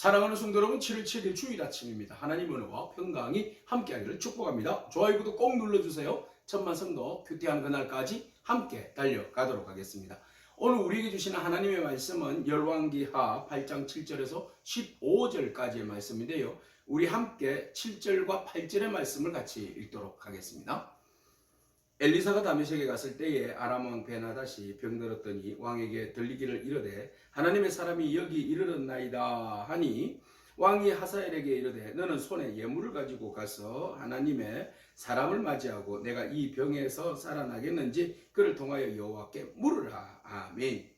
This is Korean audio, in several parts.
사랑하는 성도 여러분, 7월 7일 주일 아침입니다. 하나님의 은혜와 평강이 함께하기를 축복합니다. 좋아요, 구독 꼭 눌러주세요. 천만 성도 큐티하는 그날까지 함께 달려가도록 하겠습니다. 오늘 우리에게 주시는 하나님의 말씀은 열왕기하 8장 7절에서 15절까지의 말씀인데요. 우리 함께 7절과 8절의 말씀을 같이 읽도록 하겠습니다. 엘리사가 다메섹에 갔을 때에 아람 왕 베나닷이 병들었더니 왕에게 들리기를 이르되 하나님의 사람이 여기 이르렀나이다 하니 왕이 하사엘에게 이르되 너는 손에 예물을 가지고 가서 하나님의 사람을 맞이하고 내가 이 병에서 살아나겠는지 그를 통하여 여호와께 물으라. 아멘.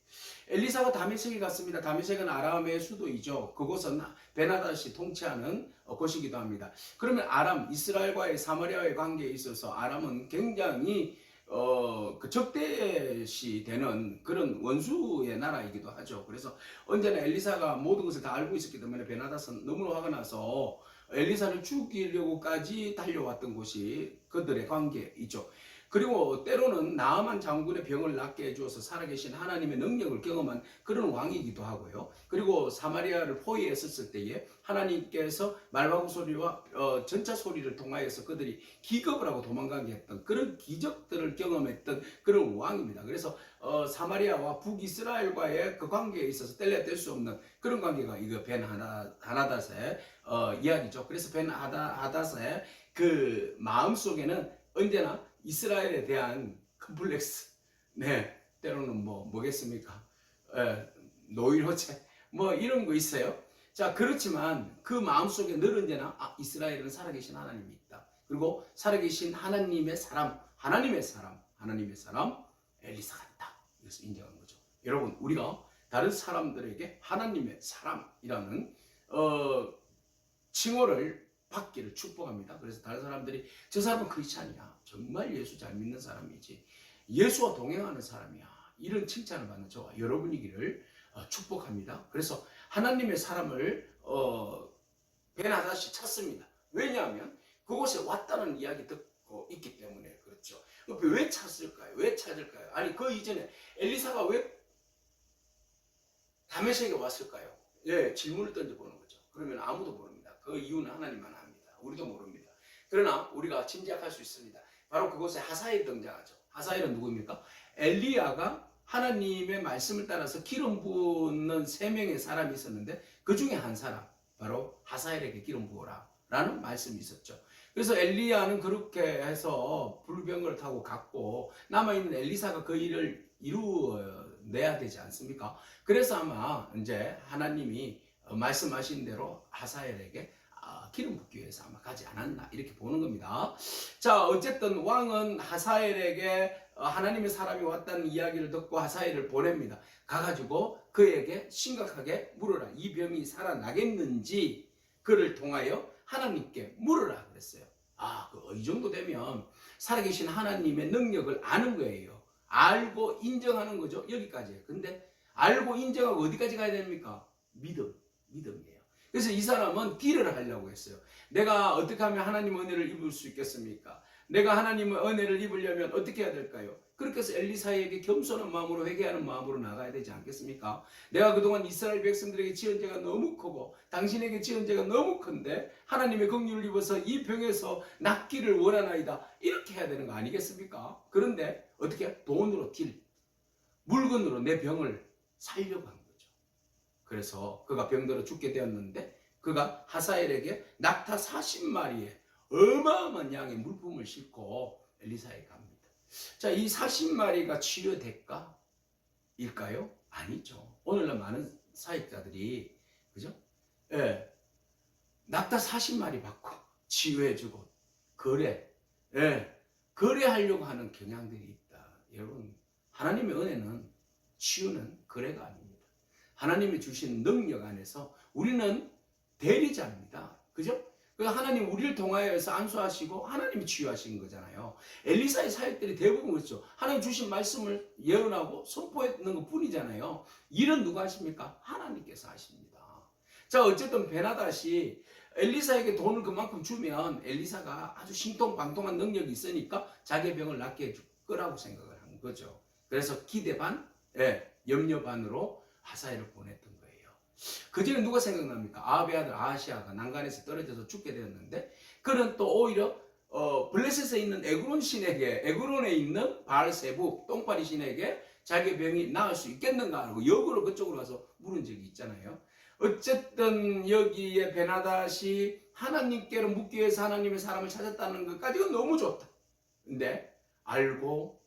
엘리사가 다메섹에 갔습니다. 다메섹은 아람의 수도이죠. 그곳은 베나닷이 통치하는 곳이기도 합니다. 그러면 아람, 이스라엘과의 사마리아의 관계에 있어서 아람은 굉장히 적대시 되는 그런 원수의 나라이기도 하죠. 그래서 언제나 엘리사가 모든 것을 다 알고 있었기 때문에 베나닷은 너무 화가 나서 엘리사를 죽이려고까지 달려왔던 곳이 그들의 관계이죠. 그리고 때로는 나아만 장군의 병을 낫게 해주어서 살아계신 하나님의 능력을 경험한 그런 왕이기도 하고요. 그리고 사마리아를 포위했었을 때에 하나님께서 말바구 소리와 전차 소리를 통하여서 그들이 기겁을 하고 도망가게 했던 그런 기적들을 경험했던 그런 왕입니다. 그래서 사마리아와 북이스라엘과의 그 관계에 있어서 뗄래야 뗄 수 없는 그런 관계가 이거 벤하닷의 이야기죠. 그래서 벤하닷의 그 마음속에는 언제나 이스라엘에 대한 컴플렉스, 때로는 뭐겠습니까? 노이로제, 이런 거 있어요. 자, 그렇지만 그 마음속에 늘 언제나 이스라엘은 살아계신 하나님이 있다. 그리고 살아계신 하나님의 사람 엘리사가 있다. 이것을 인정한 거죠. 여러분, 우리가 다른 사람들에게 하나님의 사람이라는 칭호를 받기를 축복합니다. 그래서 다른 사람들이 저 사람은 크리스찬이야. 정말 예수 잘 믿는 사람이지. 예수와 동행하는 사람이야. 이런 칭찬을 받는 저와 여러분이기를 축복합니다. 그래서 하나님의 사람을 베나닷이 찾습니다. 왜냐하면 그곳에 왔다는 이야기 듣고 있기 때문에 그렇죠. 왜 찾을까요? 왜 찾을까요? 아니 그 이전에 엘리사가 왜 다메섹에 왔을까요? 질문을 던져보는 거죠. 그러면 아무도 모릅니다. 그 이유는 하나님만 압니다. 우리도 모릅니다. 그러나 우리가 짐작할 수 있습니다. 바로 그곳에 하사엘이 등장하죠. 하사엘은 누구입니까? 엘리야가 하나님의 말씀을 따라서 기름 부는 3명의 사람이 있었는데 그 중에 한 사람, 바로 하사엘에게 기름 부어라 라는 말씀이 있었죠. 그래서 엘리야는 그렇게 해서 불병거를 타고 갔고 남아있는 엘리사가 그 일을 이루어내야 되지 않습니까? 그래서 아마 이제 하나님이 말씀하신 대로 하사엘에게 기름 붓기 위해서 아마 가지 않았나 이렇게 보는 겁니다. 자, 어쨌든 왕은 하사엘에게 하나님의 사람이 왔다는 이야기를 듣고 하사엘을 보냅니다. 가가지고 그에게 심각하게 물어라. 이 병이 살아나겠는지 그를 통하여 하나님께 물어라 그랬어요. 이 정도 되면 살아계신 하나님의 능력을 아는 거예요. 알고 인정하는 거죠. 여기까지예요. 근데 알고 인정하고 어디까지 가야 됩니까? 믿음이에요. 그래서 이 사람은 딜을 하려고 했어요. 내가 어떻게 하면 하나님의 은혜를 입을 수 있겠습니까? 내가 하나님의 은혜를 입으려면 어떻게 해야 될까요? 그렇게 해서 엘리사에게 겸손한 마음으로 회개하는 마음으로 나가야 되지 않겠습니까? 내가 그동안 이스라엘 백성들에게 지은 죄가 너무 크고 당신에게 지은 죄가 너무 큰데 하나님의 긍휼을 입어서 이 병에서 낫기를 원하나이다. 이렇게 해야 되는 거 아니겠습니까? 그런데 어떻게? 돈으로 물건으로 내 병을 살려고 한 거죠. 그래서 그가 병들어 죽게 되었는데 그가 하사엘에게 낙타 40마리의 어마어마한 양의 물품을 싣고 엘리사에게 갑니다. 자, 이 40마리가 치료 대가일까요? 아니죠. 오늘날 많은 사역자들이 그죠? 낙타 40마리 받고 치유해주고 거래하려고 하는 경향들이 있다. 여러분, 하나님의 은혜는 치유는 거래가 아닙니다. 하나님이 주신 능력 안에서 우리는 대리자입니다. 그죠? 하나님 우리를 통하여서 안수하시고 하나님이 치유하신 거잖아요. 엘리사의 사역들이 대부분 그렇죠. 하나님 주신 말씀을 예언하고 선포했는 것 뿐이잖아요. 일은 누가 하십니까? 하나님께서 하십니다. 자, 어쨌든 베나닷이 엘리사에게 돈을 그만큼 주면 엘리사가 아주 신통방통한 능력이 있으니까 자기의 병을 낫게 해줄 거라고 생각을 한 거죠. 그래서 기대 반, 염려 반으로 하사엘을 보냈던 거예요. 그 전에 누가 생각납니까? 아합의 아들 아하시아가 난간에서 떨어져서 죽게 되었는데 그는 또 오히려 블레셋에 있는 에그론 신에게, 에그론에 있는 바알세부 똥파리 신에게 자기 병이 나을 수 있겠는가 하고 역으로 그쪽으로 가서 물은 적이 있잖아요. 어쨌든 여기에 베나닷이 하나님께로 묻기 위해서 하나님의 사람을 찾았다는 것까지가 너무 좋다. 근데 알고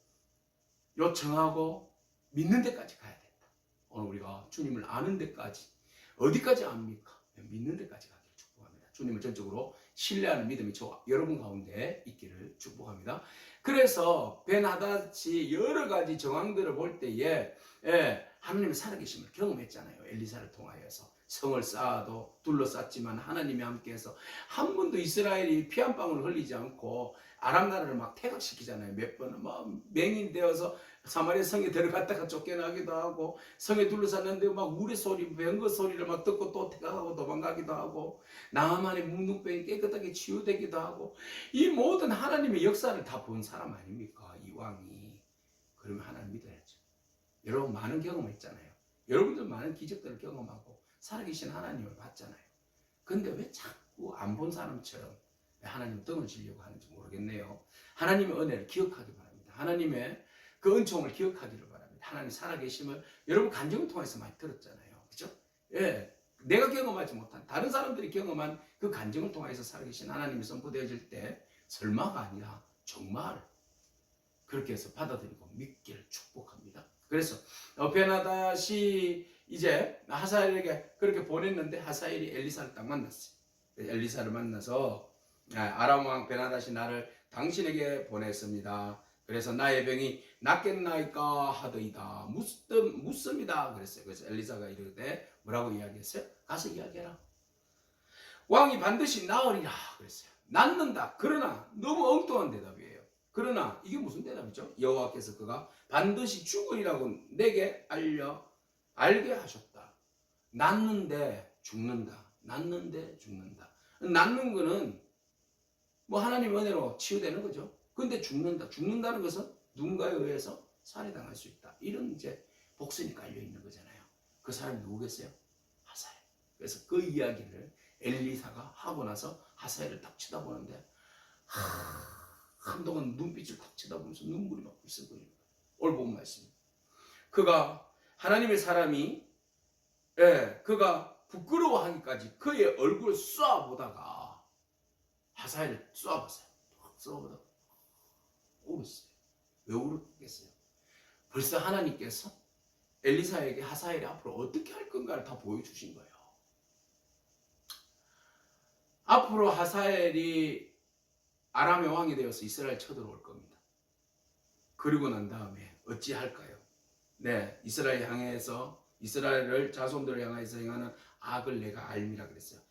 요청하고 믿는 데까지 가야 된다. 오늘 우리가 주님을 아는 데까지, 어디까지 압니까? 믿는 데까지 가기를 축복합니다. 주님을 전적으로 신뢰하는 믿음이 저 여러분 가운데 있기를 축복합니다. 그래서 베나닷이 여러 가지 정황들을 볼 때에 하나님의 살아계심을 경험했잖아요. 엘리사를 통하여서 성을 쌓아도 둘러쌌지만 하나님이 함께해서 한 번도 이스라엘이 피 한 방울 흘리지 않고 아람 나라를 막 퇴각시키잖아요. 몇 번은 막 맹인되어서 사마리아 성에 들어갔다가 쫓겨나기도 하고 성에 둘러쌌는데 막 우레 소리, 병거 소리를 막 듣고 또 퇴각하고 도망가기도 하고 나만의 묵묵병이 깨끗하게 치유되기도 하고 이 모든 하나님의 역사를 다 본 사람 아닙니까? 이 왕이. 그러면 하나님 믿어야죠. 여러분 많은 경험했잖아요. 여러분들 많은 기적들을 경험하고 살아계신 하나님을 봤잖아요. 근데 왜 자꾸 안 본 사람처럼 하나님 등을 지려고 하는지 모르겠네요. 하나님의 은혜를 기억하기 바랍니다. 하나님의 그 은총을 기억하기를 바랍니다. 하나님 살아계심을 여러분 간증을 통해서 많이 들었잖아요. 그죠? 예. 내가 경험하지 못한 다른 사람들이 경험한 그 간증을 통해서 살아계신 하나님이 선포되어질 때 설마가 아니라 정말 그렇게 해서 받아들이고 믿기를 축복합니다. 그래서 베나닷이 이제 하사엘에게 그렇게 보냈는데 하사엘이 엘리사를 딱 만났어요. 엘리사를 만나서 아람 왕 베나닷이 나를 당신에게 보냈습니다. 그래서 나의 병이 낫겠나이까 하더이다. 묻습니다. 그랬어요. 그래서 엘리사가 이르되 뭐라고 이야기했어요? 가서 이야기해라. 왕이 반드시 나으리라 그랬어요. 낫는다. 그러나 너무 엉뚱한 대답이에요. 그러나 이게 무슨 대답이죠? 여호와께서 그가 반드시 죽으리라고 내게 알게 하셨다. 낫는데 죽는다. 낫는데 죽는다. 낫는 거는 뭐 하나님 은혜로 치유되는 거죠. 근데 죽는다. 죽는다는 것은 누군가에 의해서 살해당할 수 있다. 이런 이제 복선이 깔려 있는 거잖아요. 그 사람이 누구겠어요? 하사엘. 그래서 그 이야기를 엘리사가 하고 나서 하사엘을 딱 쳐다보는데 한동안 눈빛을 딱 쳐다보면서 눈물이 막 불썩거리는 거예요. 오늘 본 말씀. 그가 하나님의 사람이 그가 부끄러워하기까지 그의 얼굴을 쏘아보다가 하사엘을 쏘아봤어요. 쏘아보다가 울었어요. 왜 울었겠어요? 벌써 하나님께서 엘리사에게 하사엘이 앞으로 어떻게 할 건가를 다 보여주신 거예요. 앞으로 하사엘이 아람의 왕이 되어서 이스라엘 쳐들어올 겁니다. 그리고 난 다음에 어찌할까요? 네, 이스라엘 향해서 이스라엘을 자손들을 향해서 행하는 악을 내가 알미라 그랬어요.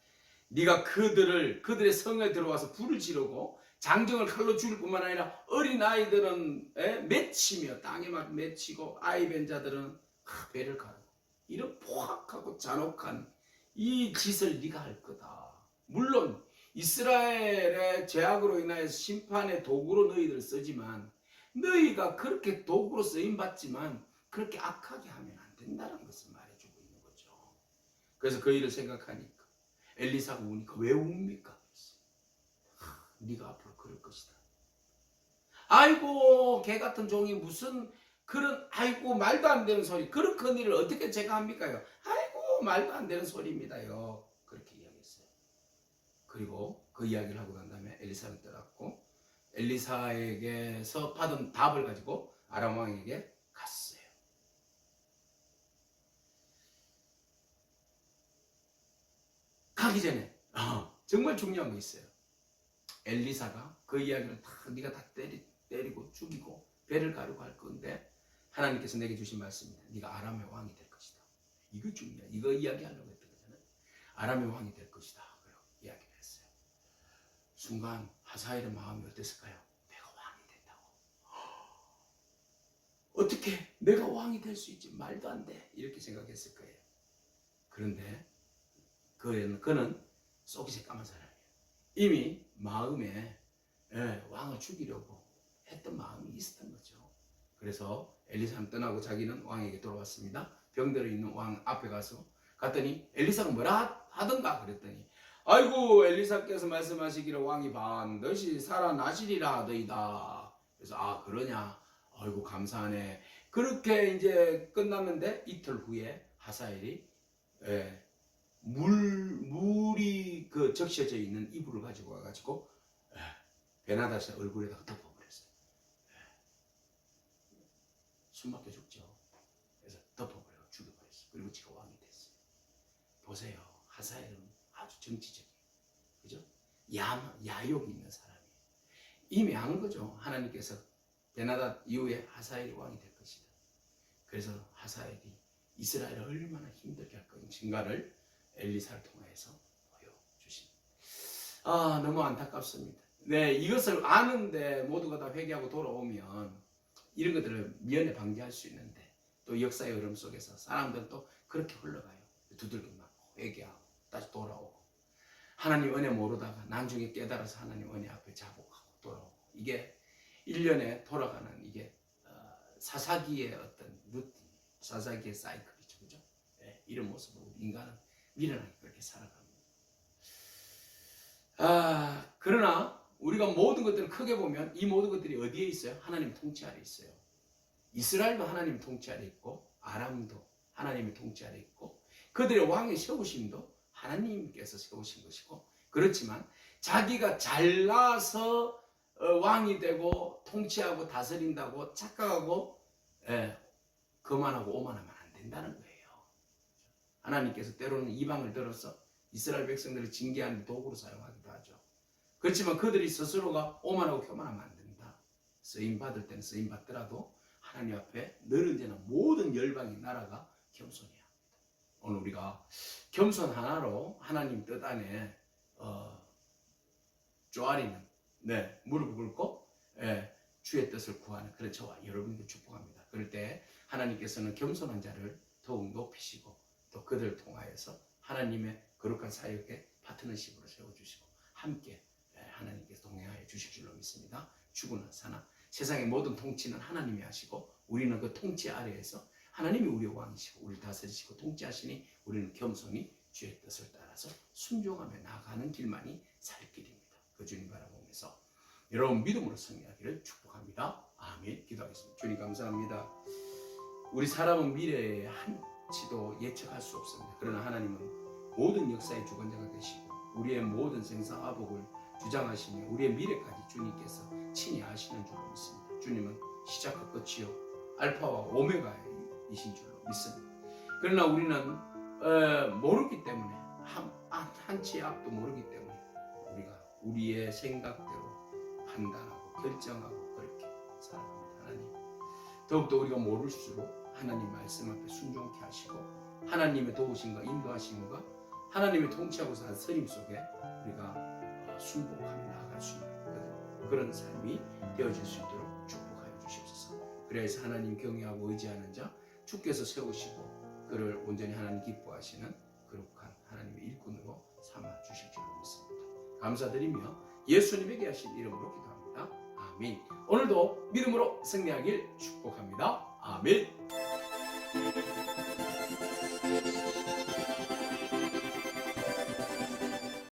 네가 그들의 성에 들어와서 불을 지르고 장정을 칼로 죽일 뿐만 아니라 어린 아이들은 맺히며 땅에 막 맺히고 아이 벤 자들은 배를 가르고 이런 포악하고 잔혹한 이 짓을 네가 할 거다. 물론 이스라엘의 죄악으로 인하여서 심판의 도구로 너희들을 쓰지만 너희가 그렇게 도구로 쓰임받지만 그렇게 악하게 하면 안 된다는 것을 말해주고 있는 거죠. 그래서 그 일을 생각하니까 엘리사가 우니까 왜 웁니까? 네가 앞으로 그럴 것이다. 아이고 개 같은 종이 무슨 그런 아이고 말도 안 되는 소리 그런 큰 일을 어떻게 제가 합니까요? 아이고 말도 안 되는 소리입니다요. 그렇게 이야기했어요. 그리고 그 이야기를 하고 난 다음에 엘리사는 떠났고 엘리사에게서 받은 답을 가지고 아람 왕에게 갔어요. 가기 전에 정말 중요한 거 있어요. 엘리사가 그 이야기를 네가 다 때리고 죽이고 배를 가르고 할 건데 하나님께서 내게 주신 말씀이야. 네가 아람의 왕이 될 것이다. 이거 중요해. 이거 이야기하려고 했던 거잖아요. 아람의 왕이 될 것이다. 그리고 이야기를 했어요. 순간 하사엘의 마음이 어땠을까요? 내가 왕이 된다고. 어떻게 내가 왕이 될 수 있지? 말도 안 돼. 이렇게 생각했을 거예요. 그런데 그는 속이 새까만 사람이에요. 이미 마음에 왕을 죽이려고 했던 마음이 있었던 거죠. 그래서 엘리사는 떠나고 자기는 왕에게 돌아왔습니다. 병들어 있는 왕 앞에 가서 갔더니 엘리사가 뭐라 하던가 그랬더니 아이고 엘리사께서 말씀하시기를 왕이 반드시 살아나시리라 하더이다. 그래서 아 그러냐 아이고 감사하네. 그렇게 이제 끝났는데 이틀 후에 하사엘이 물이 그 적셔져 있는 이불을 가지고 와가지고 베나다시 얼굴에다가 덮어버렸어요. 숨막혀 죽죠. 그래서 덮어버리고 죽여버렸어요. 그리고 지가 왕이 됐어요. 보세요. 하사엘은 아주 정치적이에요. 그죠? 야욕이 있는 사람이에요. 이미 안 거죠. 하나님께서 베나닷 이후에 하사엘이 왕이 될 것이다. 그래서 하사엘이 이스라엘을 얼마나 힘들게 할 것인가를 엘리사를 통해서 보여주십니다. 아 너무 안타깝습니다. 네, 이것을 아는데 모두가 다 회개하고 돌아오면 이런 것들을 미연에 방지할 수 있는데 또 역사의 흐름 속에서 사람들은 또 그렇게 흘러가요. 두들겨 맞고 회개하고 다시 돌아오고 하나님 은혜 모르다가 나중에 깨달아서 하나님 은혜 앞에 자복하고 돌아오고 이게 1년에 돌아가는 이게 사사기의 어떤 루틴, 사사기의 사이클이죠. 그죠? 네, 이런 모습으로 인간은 미련하게 그렇게 살아갑니다. 그러나 우리가 모든 것들을 크게 보면 이 모든 것들이 어디에 있어요? 하나님 통치 아래 있어요. 이스라엘도 하나님 통치 아래 있고 아람도 하나님의 통치 아래 있고 그들의 왕의 세우심도 하나님께서 세우신 것이고 그렇지만 자기가 잘나서 왕이 되고 통치하고 다스린다고 착각하고 거만하고 오만하면 안 된다는 거예요. 하나님께서 때로는 이방을 들어서 이스라엘 백성들을 징계하는 도구로 사용하기도 하죠. 그렇지만 그들이 스스로가 오만하고 교만하면 안 된다. 쓰임받을 때는 쓰임받더라도 하나님 앞에 늘 언제나 모든 열방의 나라가 겸손해야 합니다. 오늘 우리가 겸손 하나로 하나님 뜻 안에 쪼아리는 무릎을 꿇고 주의 뜻을 구하는 그런 저와 여러분들 축복합니다. 그럴 때 하나님께서는 겸손한 자를 더욱 높이시고 또 그들을 통하여서 하나님의 거룩한 사역에 파트너십으로 세워주시고 함께 하나님께서 동행하여 주실 줄로 믿습니다. 죽으나 사나 세상의 모든 통치는 하나님이 하시고 우리는 그 통치 아래에서 하나님이 우리의 왕이시고 우리를 다스리시고 통치하시니 우리는 겸손히 주의 뜻을 따라서 순종하며 나아가는 길만이 살 길입니다. 그 주님 바라보면서 여러분 믿음으로 승리하기를 축복합니다. 아멘. 기도하겠습니다. 주님 감사합니다. 우리 사람은 미래에 한치도 예측할 수 없습니다. 그러나 하나님은 모든 역사의 주관자가 되시고 우리의 모든 생사화복을 주장하시며 우리의 미래까지 주님께서 친히 아시는 줄로 믿습니다. 주님은 시작과 끝이요 알파와 오메가이신 줄로 믿습니다. 그러나 우리는 모르기 때문에 한치 앞도 모르기 때문에 우리가 우리의 생각대로 판단하고 결정하고 그렇게 살아갑니다. 하나님 더욱더 우리가 모를수록 하나님 말씀 앞에 순종케 하시고 하나님의 도우심과 인도하심과 하나님의 통치하고 사는 선임 속에 우리가 순복하며 나아갈 수 있는 그런 삶이 되어질 수 있도록 축복하여 주시옵소서. 그래서 하나님 경외하고 의지하는 자 주께서 세우시고 그를 온전히 하나님 기뻐하시는 거룩한 하나님의 일꾼으로 삼아 주실 줄로 믿습니다. 감사드리며 예수님에게 하신 이름으로 기도합니다. 아멘. 오늘도 믿음으로 승리하길 축복합니다. 아멘.